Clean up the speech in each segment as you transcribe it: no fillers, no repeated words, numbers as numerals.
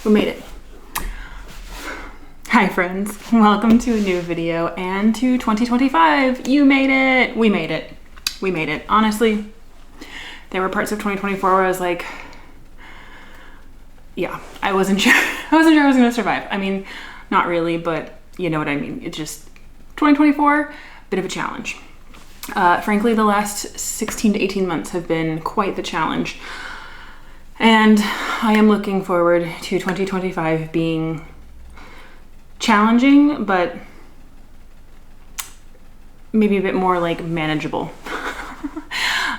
We made it. Hi friends, welcome to a new video and to 2025. You made it. We made it. We made it. Honestly, there were parts of 2024 where I was like, yeah, I wasn't sure I was going to survive. I mean, not really, but you know what I mean. It's just 2024, bit of a challenge. Frankly, the last 16 to 18 months have been quite the challenge. And I am looking forward to 2025 being challenging, but maybe a bit more like manageable.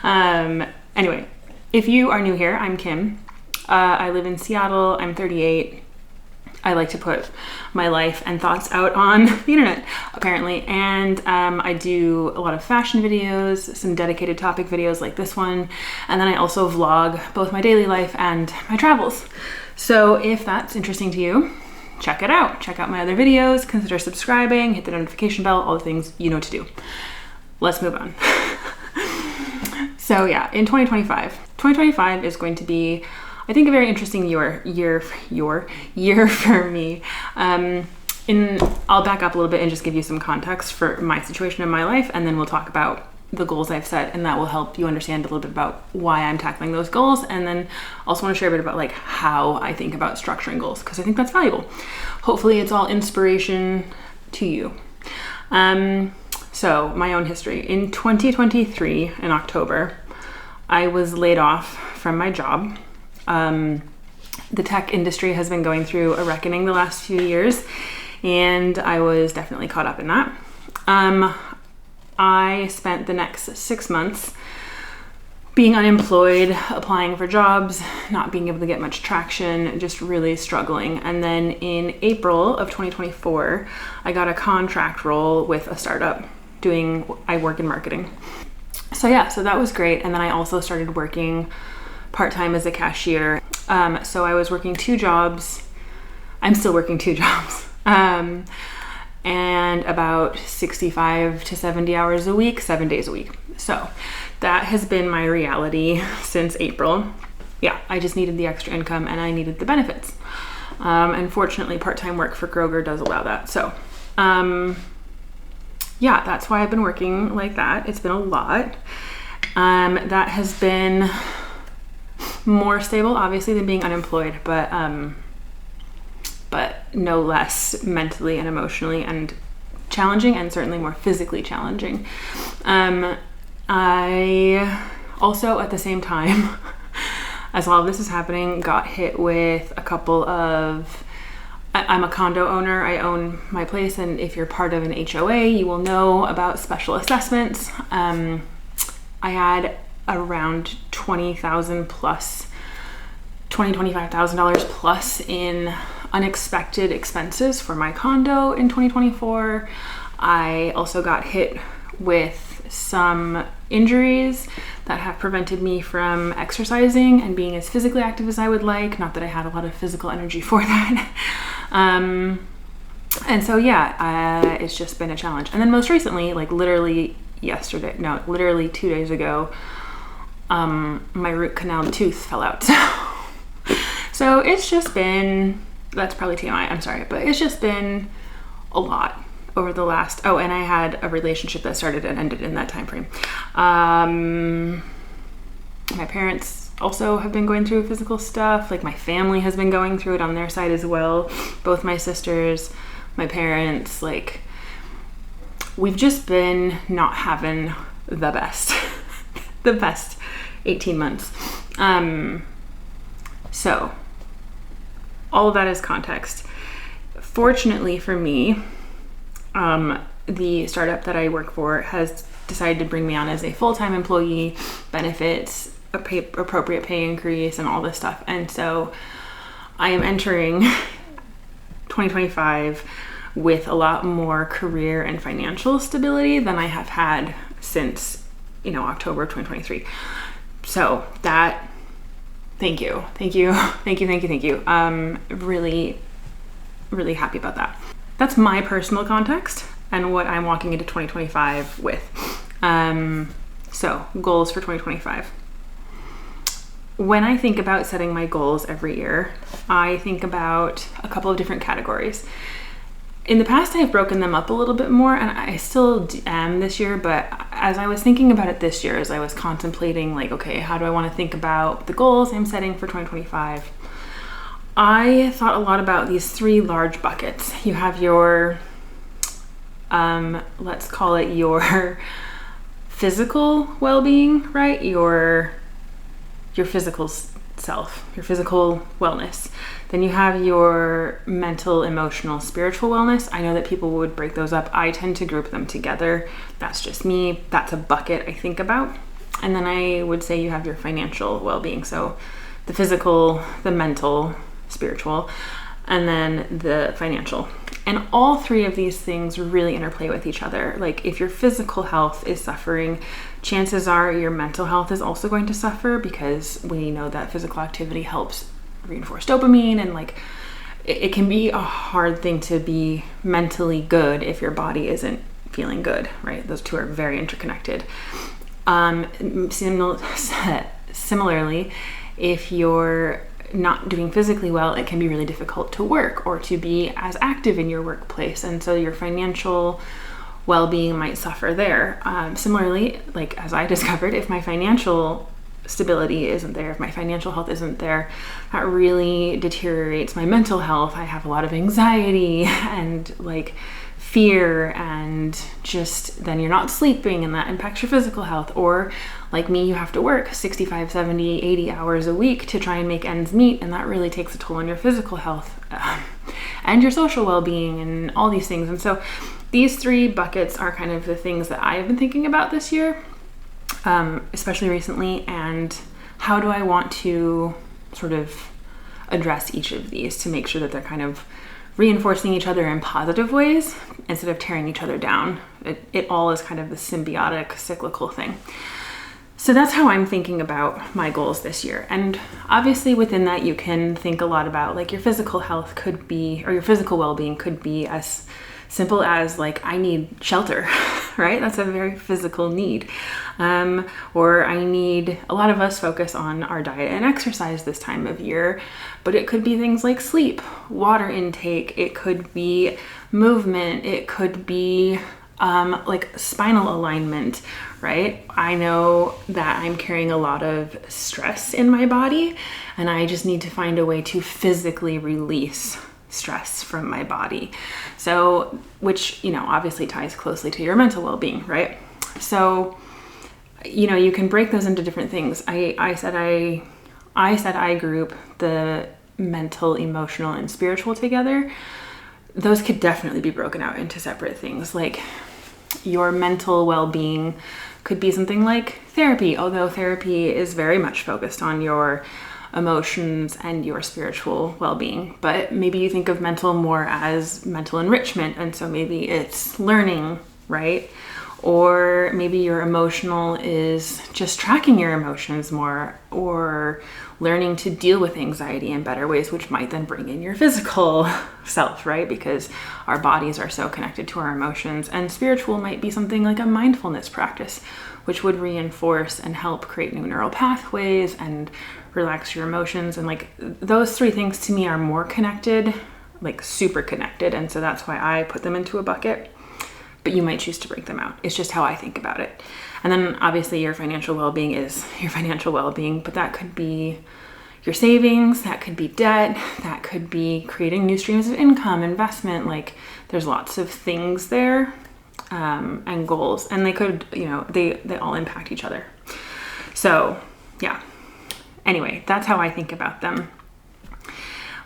Anyway, if you are new here, I'm Kim. I live in Seattle. I'm 38. I like to put my life and thoughts out on the internet, apparently. And I do a lot of fashion videos, some dedicated topic videos like this one. And then I also vlog both my daily life and my travels. So if that's interesting to you, check it out. Check out my other videos, consider subscribing, hit the notification bell, all the things you know to do. Let's move on. So yeah, in 2025 is going to be, I think, a very interesting year for me. I'll back up a little bit and just give you some context for my situation in my life, and then we'll talk about the goals I've set, and that will help you understand a little bit about why I'm tackling those goals. And then also want to share a bit about like how I think about structuring goals, because I think that's valuable. Hopefully it's all inspiration to you. So my own history. In 2023, in October, I was laid off from my job. The tech industry has been going through a reckoning the last few years, and I was definitely caught up in that. I spent the next 6 months being unemployed, applying for jobs, not being able to get much traction, just really struggling. And then in April of 2024, I got a contract role with a startup I work in marketing. So that was great. And then I also started working part-time as a cashier. So I was working 2 jobs. I'm still working 2 jobs. And about 65 to 70 hours a week, 7 days a week. So that has been my reality since April. Yeah, I just needed the extra income and I needed the benefits. Unfortunately, part-time work for Kroger does allow that. So yeah, that's why I've been working like that. It's been a lot. That has been more stable, obviously, than being unemployed, but no less mentally and emotionally and challenging, and certainly more physically challenging. I also, at the same time as all of this is happening, got hit with a couple of, I'm a condo owner. I own my place, and if you're part of an HOA, you will know about special assessments. I had around $25,000 plus in unexpected expenses for my condo in 2024. I also got hit with some injuries that have prevented me from exercising and being as physically active as I would like. Not that I had a lot of physical energy for that. And so it's just been a challenge. And then most recently, like literally 2 days ago, my root canal tooth fell out. So it's just been, that's probably TMI, I'm sorry, but it's just been a lot over the last, and I had a relationship that started and ended in that time frame. My parents also have been going through physical stuff. Like my family has been going through it on their side as well. Both my sisters, my parents, like we've just been not having the best, the best 18 months. So all of that is context. Fortunately for me, the startup that I work for has decided to bring me on as a full-time employee, benefits, appropriate pay increase, and all this stuff. And so I am entering 2025 with a lot more career and financial stability than I have had since, October of 2023. So that, thank you. Really, really happy about that. That's my personal context and what I'm walking into 2025 with. So goals for 2025. when I think about setting my goals every year, I think about a couple of different categories. In the past, I've broken them up a little bit more, and I still am this year, but as I was thinking about it this year, as I was contemplating, like, okay, how do I want to think about the goals I'm setting for 2025? I thought a lot about these three large buckets. You have your, let's call it your physical well-being, right? Your physical self, your physical wellness. Then you have your mental, emotional, spiritual wellness. I know that people would break those up. I tend to group them together. That's just me. That's a bucket I think about. And then I would say you have your financial well-being. So the physical, the mental, spiritual, and then the financial. And all three of these things really interplay with each other. Like if your physical health is suffering, chances are your mental health is also going to suffer, because we know that physical activity helps reinforce dopamine, and like it can be a hard thing to be mentally good if your body isn't feeling good, right? Those two are very interconnected. Similarly, if you're not doing physically well, it can be really difficult to work or to be as active in your workplace, and so your financial well-being might suffer there. Similarly, like as I discovered, if my financial stability isn't there, if my financial health isn't there, that really deteriorates my mental health. I have a lot of anxiety and like fear, and just then you're not sleeping, and that impacts your physical health. Or like me, you have to work 65, 70, 80 hours a week to try and make ends meet, and that really takes a toll on your physical health and your social well-being and all these things. And so these three buckets are kind of the things that I have been thinking about this year, especially recently, and how do I want to sort of address each of these to make sure that they're kind of reinforcing each other in positive ways instead of tearing each other down. It all is kind of the symbiotic, cyclical thing. So that's how I'm thinking about my goals this year. And obviously within that, you can think a lot about like your physical health could be, or your physical well-being could be as simple as like, I need shelter, right? That's a very physical need. Or I need, a lot of us focus on our diet and exercise this time of year, but it could be things like sleep, water intake, it could be movement, it could be like spinal alignment, right? I know that I'm carrying a lot of stress in my body, and I just need to find a way to physically release stress from my body. So, which, obviously ties closely to your mental well-being, right? So, you can break those into different things. I said I group the mental, emotional, and spiritual together. Those could definitely be broken out into separate things. Like your mental well-being could be something like therapy, although therapy is very much focused on your emotions and your spiritual well-being. But maybe you think of mental more as mental enrichment, and so maybe it's learning, right? Or maybe your emotional is just tracking your emotions more, or learning to deal with anxiety in better ways, which might then bring in your physical self, right? Because our bodies are so connected to our emotions. And spiritual might be something like a mindfulness practice, which would reinforce and help create new neural pathways and relax your emotions. And like those three things to me are more connected, like super connected. And so that's why I put them into a bucket. But you might choose to break them out. It's just how I think about it. And then obviously your financial well-being is your financial well-being, but that could be your savings, that could be debt, that could be creating new streams of income, investment. Like there's lots of things there, and goals, and they could, they all impact each other. So yeah, anyway, that's how I think about them.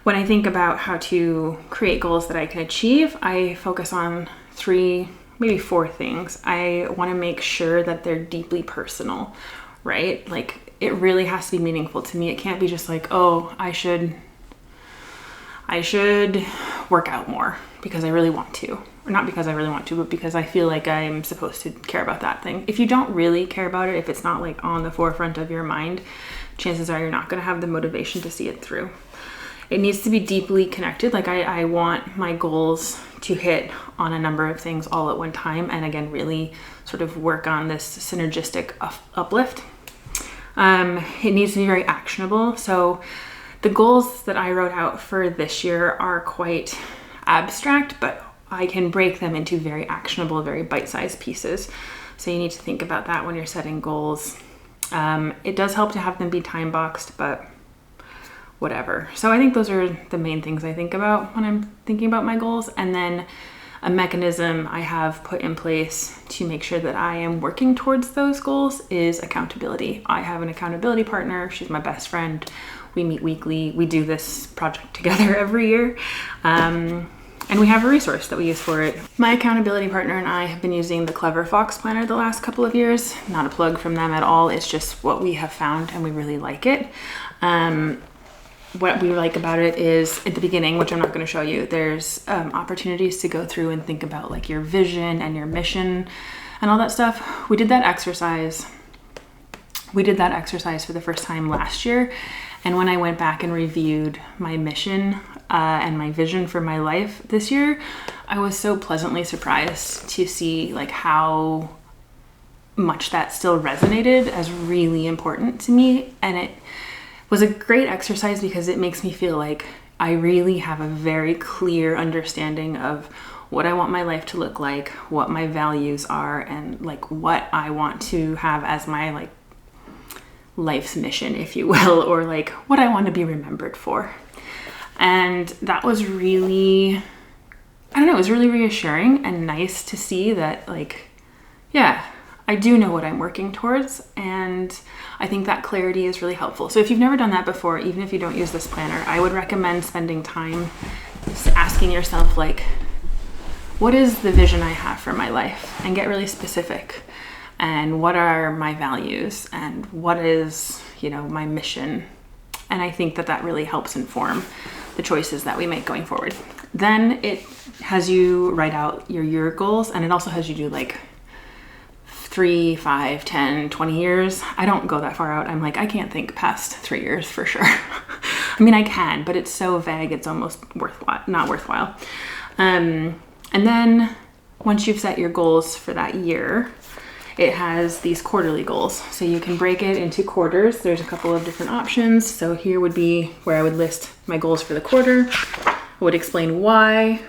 When I think about how to create goals that I can achieve, I focus on 3, maybe 4 things. I want to make sure that they're deeply personal, right? Like it really has to be meaningful to me. It can't be just like, oh, I should work out more because I really want to. Or not because I really want to, but because I feel like I'm supposed to care about that thing. If you don't really care about it, if it's not like on the forefront of your mind, chances are you're not going to have the motivation to see it through. It needs to be deeply connected. Like I want my goals to hit on a number of things all at one time. And again, really sort of work on this synergistic uplift. It needs to be very actionable. So the goals that I wrote out for this year are quite abstract, but I can break them into very actionable, very bite-sized pieces. So you need to think about that when you're setting goals. It does help to have them be time boxed, but whatever. So I think those are the main things I think about when I'm thinking about my goals. And then a mechanism I have put in place to make sure that I am working towards those goals is accountability. I have an accountability partner. She's my best friend. We meet weekly. We do this project together every year. And we have a resource that we use for it. My accountability partner and I have been using the Clever Fox planner the last couple of years. Not a plug from them at all. It's just what we have found and we really like it. What we like about it is at the beginning, which I'm not going to show you, there's opportunities to go through and think about like your vision and your mission and all that stuff. We did that exercise for the first time last year. And when I went back and reviewed my mission and my vision for my life this year, I was so pleasantly surprised to see like how much that still resonated as really important to me. And it was a great exercise because it makes me feel like I really have a very clear understanding of what I want my life to look like, what my values are, and like what I want to have as my like life's mission, if you will, or like what I want to be remembered for. And that was really, I don't know, it was really reassuring and nice to see that like, yeah, I do know what I'm working towards, and I think that clarity is really helpful. So if you've never done that before, even if you don't use this planner, I would recommend spending time asking yourself like, what is the vision I have for my life? And get really specific. And what are my values? And what is, you know, my mission? And I think that that really helps inform the choices that we make going forward. Then it has you write out your year goals, and it also has you do like 3, 5, 10, 20 years. I don't go that far out. I'm like, I can't think past 3 years for sure. I mean, I can, but it's so vague, it's almost not worthwhile. And then once you've set your goals for that year, it has these quarterly goals. So you can break it into quarters. There's a couple of different options. So here would be where I would list my goals for the quarter. I would explain why.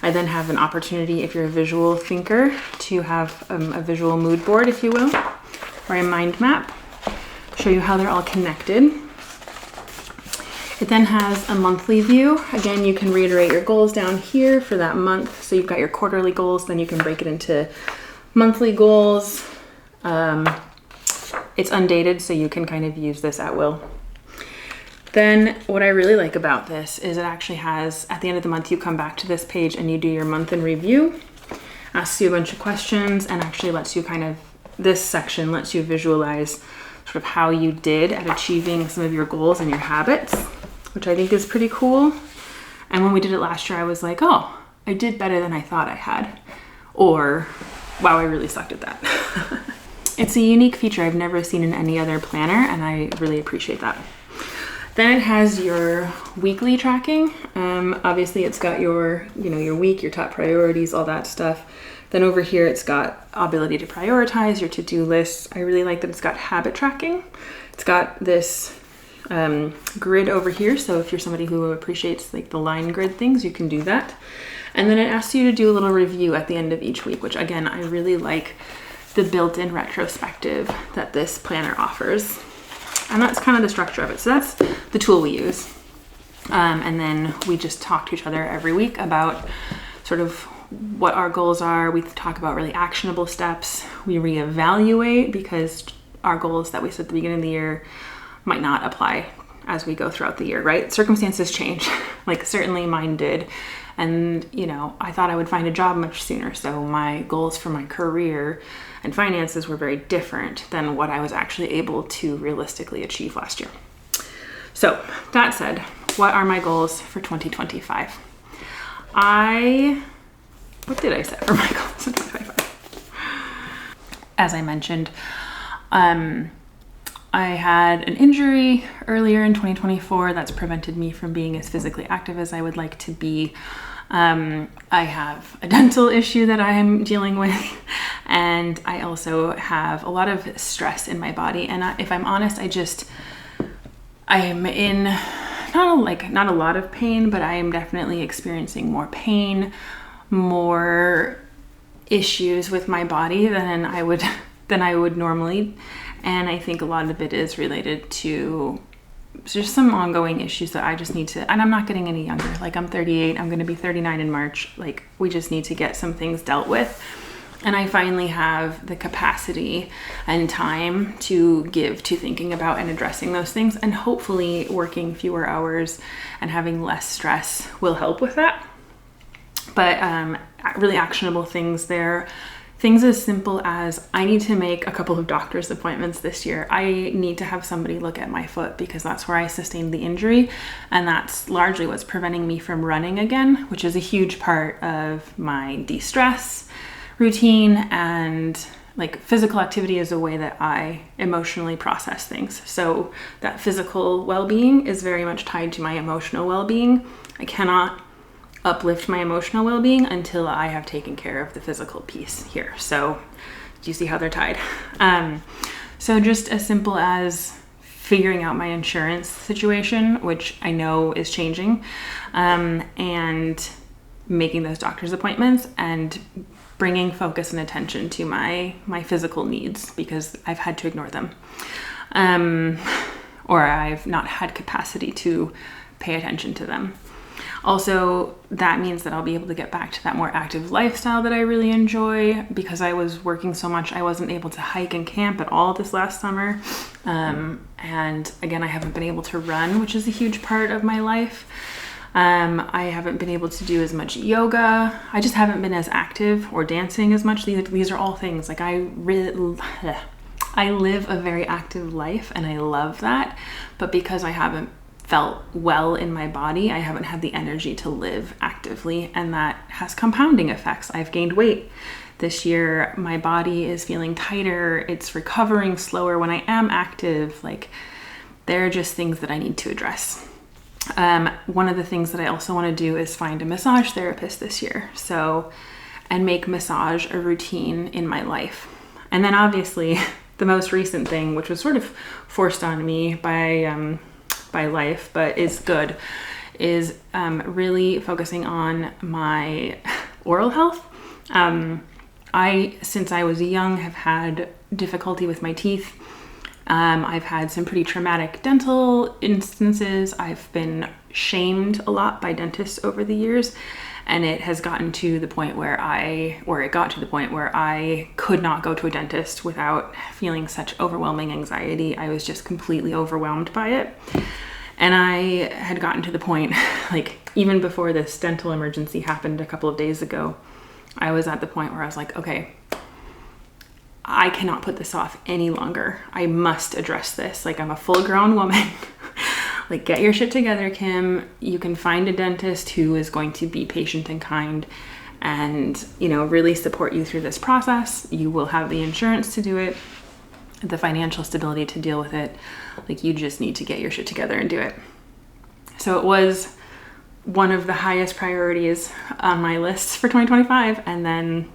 I then have an opportunity, if you're a visual thinker, to have a visual mood board, if you will, or a mind map. Show you how they're all connected. It then has a monthly view. Again, you can reiterate your goals down here for that month. So you've got your quarterly goals, then you can break it into monthly goals. It's undated, so you can kind of use this at will. Then what I really like about this is it actually has, at the end of the month, you come back to this page and you do your month in review, asks you a bunch of questions, and actually lets you kind of, this section lets you visualize sort of how you did at achieving some of your goals and your habits, which I think is pretty cool. And when we did it last year, I was like, oh, I did better than I thought I had. Or, wow, I really sucked at that. It's a unique feature I've never seen in any other planner, and I really appreciate that. Then it has your weekly tracking. Obviously it's got your, your week, your top priorities, all that stuff. Then over here, it's got ability to prioritize, your to-do lists. I really like that it's got habit tracking. It's got this grid over here. So if you're somebody who appreciates like the line grid things, you can do that. And then it asks you to do a little review at the end of each week, which again, I really like the built-in retrospective that this planner offers. And that's kind of the structure of it. So that's the tool we use. And then we just talk to each other every week about sort of what our goals are. We talk about really actionable steps. We reevaluate because our goals that we set at the beginning of the year might not apply as we go throughout the year, right? Circumstances change. Like certainly mine did. And, I thought I would find a job much sooner. So my goals for my career and finances were very different than what I was actually able to realistically achieve last year. So that said, what are my goals for 2025? What did I set for my goals in 2025? As I mentioned, I had an injury earlier in 2024 that's prevented me from being as physically active as I would like to be. I have a dental issue that I'm dealing with, and I also have a lot of stress in my body. And if I'm honest, I am in not a lot of pain, but I am definitely experiencing more pain, more issues with my body than I would normally. And I think a lot of it is related to just some ongoing issues that I just need to, and I'm not getting any younger. Like, I'm 38, I'm going to be 39 in March. Like, we just need to get some things dealt with. And I finally have the capacity and time to give to thinking about and addressing those things. And hopefully working fewer hours and having less stress will help with that. But really actionable things there. Things as simple as I need to make a couple of doctor's appointments this year. I need to have somebody look at my foot because that's where I sustained the injury. And that's largely what's preventing me from running again, which is a huge part of my de-stress routine. And like, physical activity is a way that I emotionally process things. So that physical well-being is very much tied to my emotional well-being. I cannot uplift my emotional well-being until I have taken care of the physical piece here. So do you see how they're tied? So just as simple as figuring out my insurance situation, which I know is changing, and making those doctor's appointments and bringing focus and attention to my physical needs because I've had to ignore them. Or I've not had capacity to pay attention to them. Also, that means that I'll be able to get back to that more active lifestyle that I really enjoy. Because I was working so much, I wasn't able to hike and camp at all this last summer. And again, I haven't been able to run, which is a huge part of my life. I haven't been able to do as much yoga. I just haven't been as active or dancing as much. These are all things like I live a very active life and I love that. But because I haven't felt well in my body, I haven't had the energy to live actively, and that has compounding effects. I've gained weight this year. My body is feeling tighter. It's recovering slower when I am active. Like, there are just things that I need to address. One of the things that I also want to do is find a massage therapist this year. And make massage a routine in my life. And then obviously the most recent thing, which was sort of forced on me by life, but is good, is really focusing on my oral health. Since I was young, have had difficulty with my teeth. I've had some pretty traumatic dental instances. I've been shamed a lot by dentists over the years, and it has gotten to the point where it got to the point where I could not go to a dentist without feeling such overwhelming anxiety. I was just completely overwhelmed by it. And I had gotten to the point, like, even before this dental emergency happened a couple of days ago, I was at the point where I was like, okay, I cannot put this off any longer. I must address this. Like, I'm a full-grown woman. Like, get your shit together, Kim. You can find a dentist who is going to be patient and kind and, really support you through this process. You will have the insurance to do it, the financial stability to deal with it. Like, you just need to get your shit together and do it. So it was one of the highest priorities on my list for 2025. And then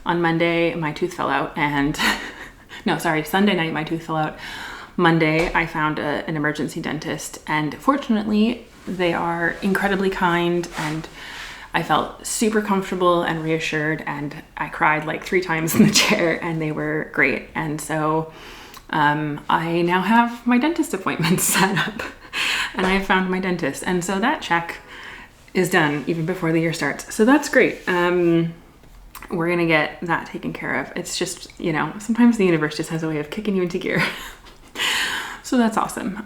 on Monday, my tooth fell out Sunday night, my tooth fell out. Monday, I found an emergency dentist, and fortunately they are incredibly kind, and I felt super comfortable and reassured, and I cried like 3 times in the chair, and they were great. And so I now have my dentist appointments set up, and I found my dentist. And so that check is done even before the year starts. So that's great. We're going to get that taken care of. It's just, sometimes the universe just has a way of kicking you into gear. So that's awesome.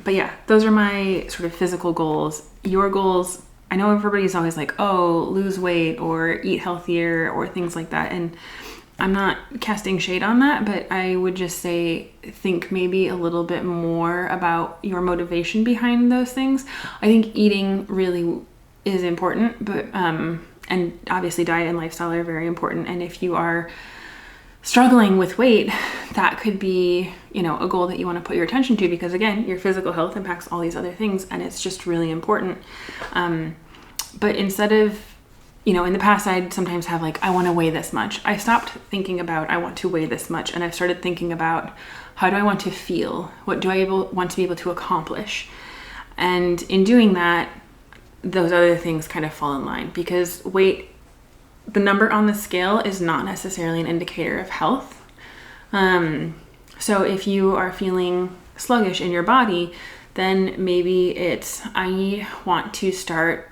But yeah, those are my sort of physical goals. Your goals, I know everybody's always like, oh, lose weight or eat healthier or things like that. And I'm not casting shade on that, but I would just say, think maybe a little bit more about your motivation behind those things. I think eating really is important, but, and obviously diet and lifestyle are very important. And if you are struggling with weight, that could be, a goal that you want to put your attention to, because again, your physical health impacts all these other things, and it's just really important. But instead of, in the past, I'd sometimes have I want to weigh this much. I stopped thinking about, I want to weigh this much. And I've started thinking about, how do I want to feel? What do I want to be able to accomplish? And in doing that, those other things kind of fall in line, because weight, the number on the scale, is not necessarily an indicator of health. So if you are feeling sluggish in your body, then maybe it's, I want to start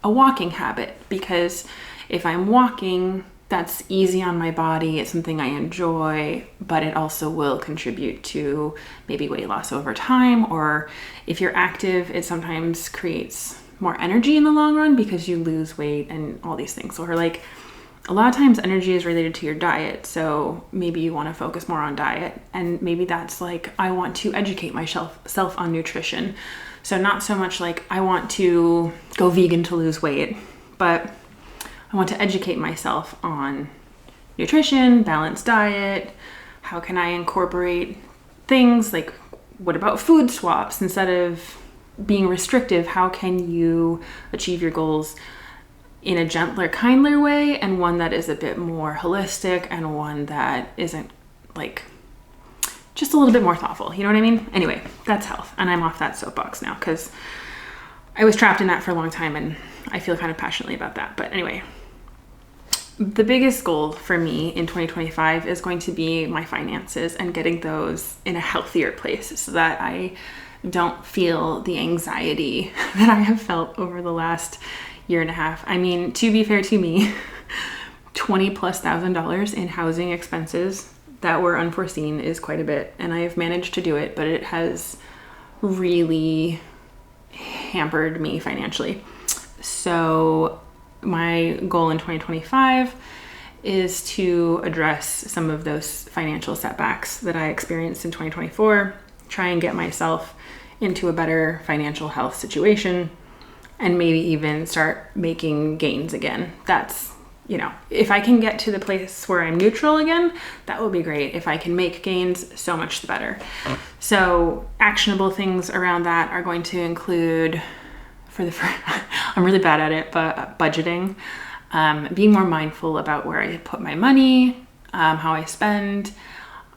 a walking habit, because if I'm walking, that's easy on my body. It's something I enjoy, but it also will contribute to maybe weight loss over time. Or if you're active, it sometimes creates more energy in the long run because you lose weight and all these things. Or a lot of times energy is related to your diet. So maybe you want to focus more on diet, and maybe that's I want to educate myself on nutrition. So not so much I want to go vegan to lose weight, but I want to educate myself on nutrition, balanced diet. How can I incorporate things what about food swaps? Instead of being restrictive, how can you achieve your goals in a gentler, kinder way, and one that is a bit more holistic, and one that isn't just a little bit more thoughtful. You know what I mean? Anyway, that's health. And I'm off that soapbox now, because I was trapped in that for a long time, and I feel kind of passionately about that. But anyway, the biggest goal for me in 2025 is going to be my finances, and getting those in a healthier place, so that I don't feel the anxiety that I have felt over the last year and a half. I mean, to be fair to me, $20,000+ in housing expenses that were unforeseen is quite a bit, and I have managed to do it, but it has really hampered me financially. So my goal in 2025 is to address some of those financial setbacks that I experienced in 2024, try and get myself into a better financial health situation, and maybe even start making gains again. That's, if I can get to the place where I'm neutral again, that will be great. If I can make gains, so much the better. So actionable things around that are going to include, I'm really bad at it, but budgeting, being more mindful about where I put my money, how I spend.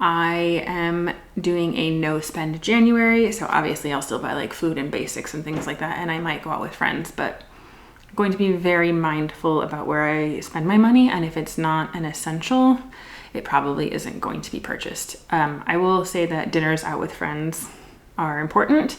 I am doing a no spend January. So obviously I'll still buy food and basics and things like that. And I might go out with friends, but I'm going to be very mindful about where I spend my money. And if it's not an essential, it probably isn't going to be purchased. I will say that dinners out with friends are important.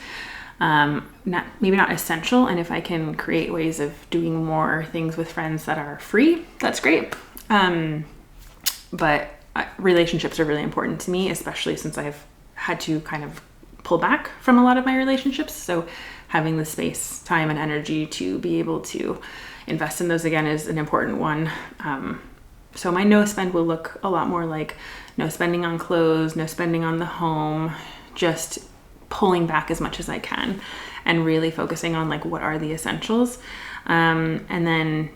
Maybe not essential. And if I can create ways of doing more things with friends that are free, that's great. But relationships are really important to me, especially since I've had to kind of pull back from a lot of my relationships. So having the space, time, and energy to be able to invest in those again is an important one. So my no spend will look a lot more like no spending on clothes, no spending on the home, just pulling back as much as I can and really focusing on what are the essentials. And then,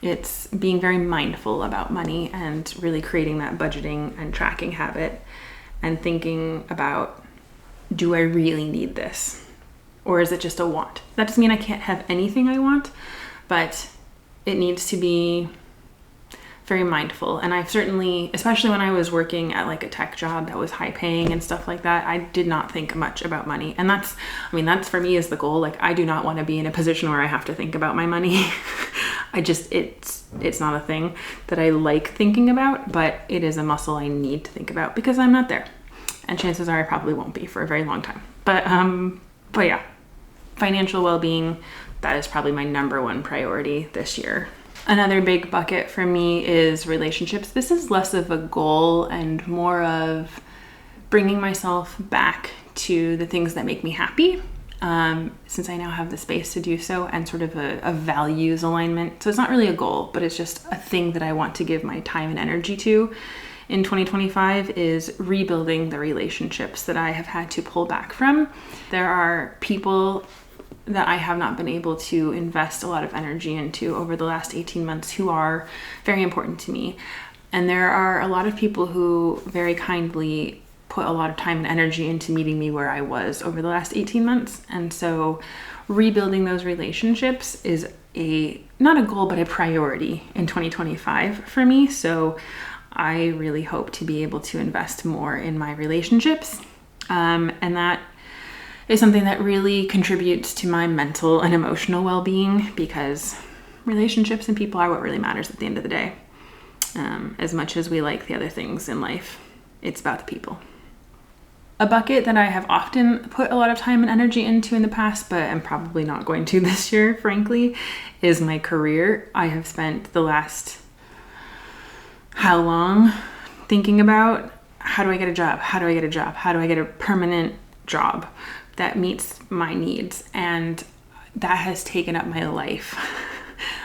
it's being very mindful about money and really creating that budgeting and tracking habit, and thinking about, do I really need this? Or is it just a want? That doesn't mean I can't have anything I want, but it needs to be very mindful. And I've certainly, especially when I was working at a tech job that was high paying and stuff like that, I did not think much about money. And that's for me is the goal. I do not want to be in a position where I have to think about my money. It's not a thing that I like thinking about, but it is a muscle I need to think about because I'm not there. And chances are I probably won't be for a very long time. But yeah, financial well-being, that is probably my number one priority this year. Another big bucket for me is relationships. This is less of a goal and more of bringing myself back to the things that make me happy, since I now have the space to do so, and sort of a values alignment. So it's not really a goal, but it's just a thing that I want to give my time and energy to in 2025 is rebuilding the relationships that I have had to pull back from. There are people that I have not been able to invest a lot of energy into over the last 18 months who are very important to me. And there are a lot of people who very kindly put a lot of time and energy into meeting me where I was over the last 18 months. And so rebuilding those relationships is not a goal, but a priority in 2025 for me. So I really hope to be able to invest more in my relationships. And that is something that really contributes to my mental and emotional well-being, because relationships and people are what really matters at the end of the day. As much as we like the other things in life, it's about the people. A bucket that I have often put a lot of time and energy into in the past, but I'm probably not going to this year, frankly, is my career. I have spent the last how long thinking about, how do I get a job? How do I get a job? How do I get a permanent job that meets my needs? And that has taken up my life.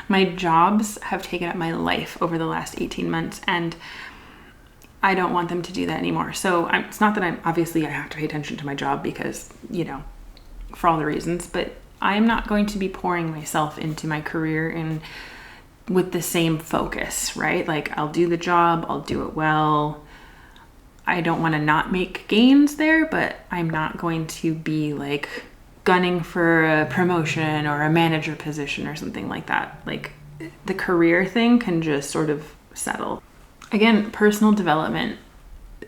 My jobs have taken up my life over the last 18 months, and I don't want them to do that anymore. So it's not that I have to pay attention to my job because, for all the reasons, but I'm not going to be pouring myself into my career and with the same focus, right? Like, I'll do the job, I'll do it well. I don't want to not make gains there, but I'm not going to be like gunning for a promotion or a manager position or something like that. Like, the career thing can just sort of settle. Again, personal development,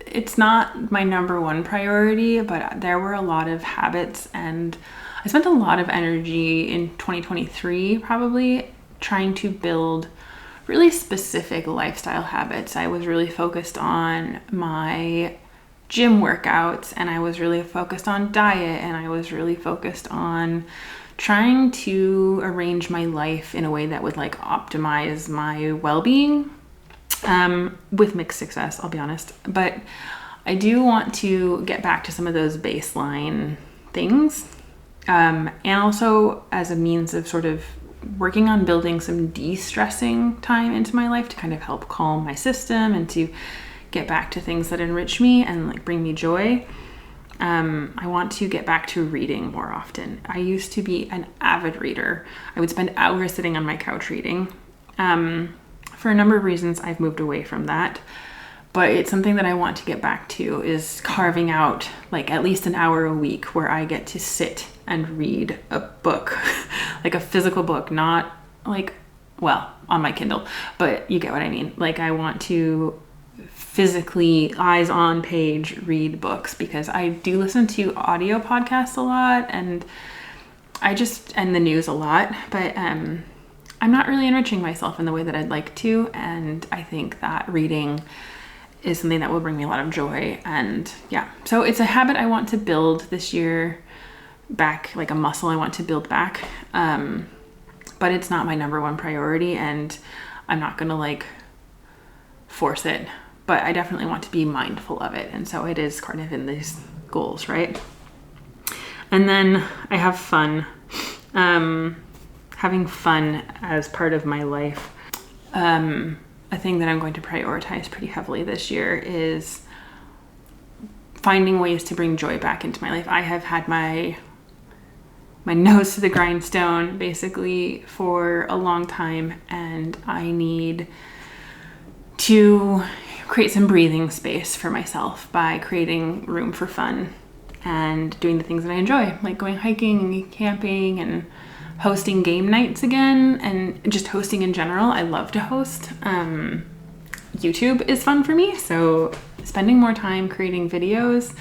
it's not my number one priority, but there were a lot of habits, and I spent a lot of energy in 2023 probably trying to build really specific lifestyle habits. I was really focused on my gym workouts, and I was really focused on diet, and I was really focused on trying to arrange my life in a way that would like optimize my well-being, with mixed success, I'll be honest. But I do want to get back to some of those baseline things, and also as a means of sort of working on building some de-stressing time into my life to kind of help calm my system and to get back to things that enrich me and like bring me joy. I want to get back to reading more often. I used to be an avid reader. I would spend hours sitting on my couch reading. For a number of reasons, I've moved away from that. But it's something that I want to get back to, is carving out like at least an hour a week where I get to sit and read a book, like a physical book, not like, well, on my Kindle, but you get what I mean. Like, I want to physically, eyes on page, read books, because I do listen to audio podcasts a lot, and and the news a lot, but I'm not really enriching myself in the way that I'd like to. And I think that reading is something that will bring me a lot of joy. And yeah, so it's a habit I want to build this year back, like a muscle I want to build back. But it's not my number one priority, and I'm not going to like force it, but I definitely want to be mindful of it. And so it is kind of in these goals, right? And then I have fun. Having fun as part of my life. A thing that I'm going to prioritize pretty heavily this year is finding ways to bring joy back into my life. I have had my nose to the grindstone basically for a long time, and I need to create some breathing space for myself by creating room for fun and doing the things that I enjoy, like going hiking and camping and hosting game nights again, and just hosting in general. I love to host. YouTube is fun for me, so spending more time creating videos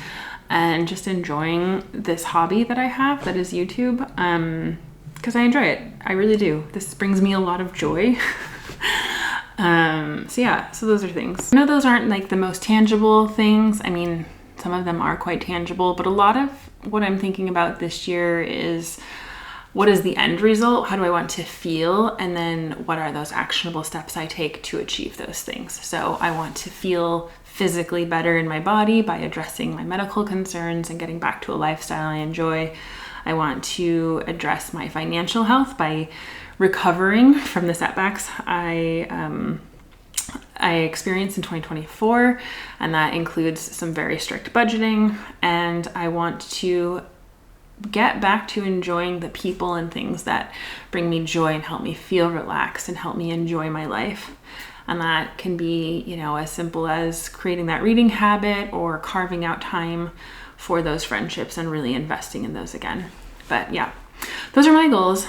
and just enjoying this hobby that I have that is YouTube, because I enjoy it. I really do. This brings me a lot of joy. So those are things. I know those aren't like the most tangible things. I mean, some of them are quite tangible, but a lot of what I'm thinking about this year is, what is the end result? How do I want to feel? And then what are those actionable steps I take to achieve those things? So I want to feel physically better in my body by addressing my medical concerns and getting back to a lifestyle I enjoy. I want to address my financial health by recovering from the setbacks I experienced in 2024, and that includes some very strict budgeting. And I want to get back to enjoying the people and things that bring me joy and help me feel relaxed and help me enjoy my life. And that can be, as simple as creating that reading habit or carving out time for those friendships and really investing in those again. But yeah, those are my goals.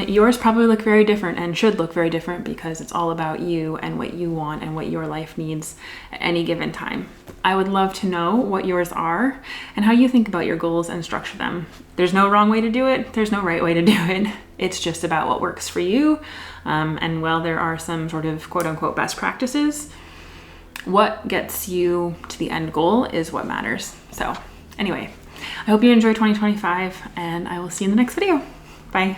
Yours probably look very different and should look very different because it's all about you and what you want and what your life needs at any given time. I would love to know what yours are and how you think about your goals and structure them. There's no wrong way to do it. There's no right way to do it. It's just about what works for you. And while there are some sort of quote unquote best practices, what gets you to the end goal is what matters. So anyway, I hope you enjoy 2025 and I will see you in the next video. Bye.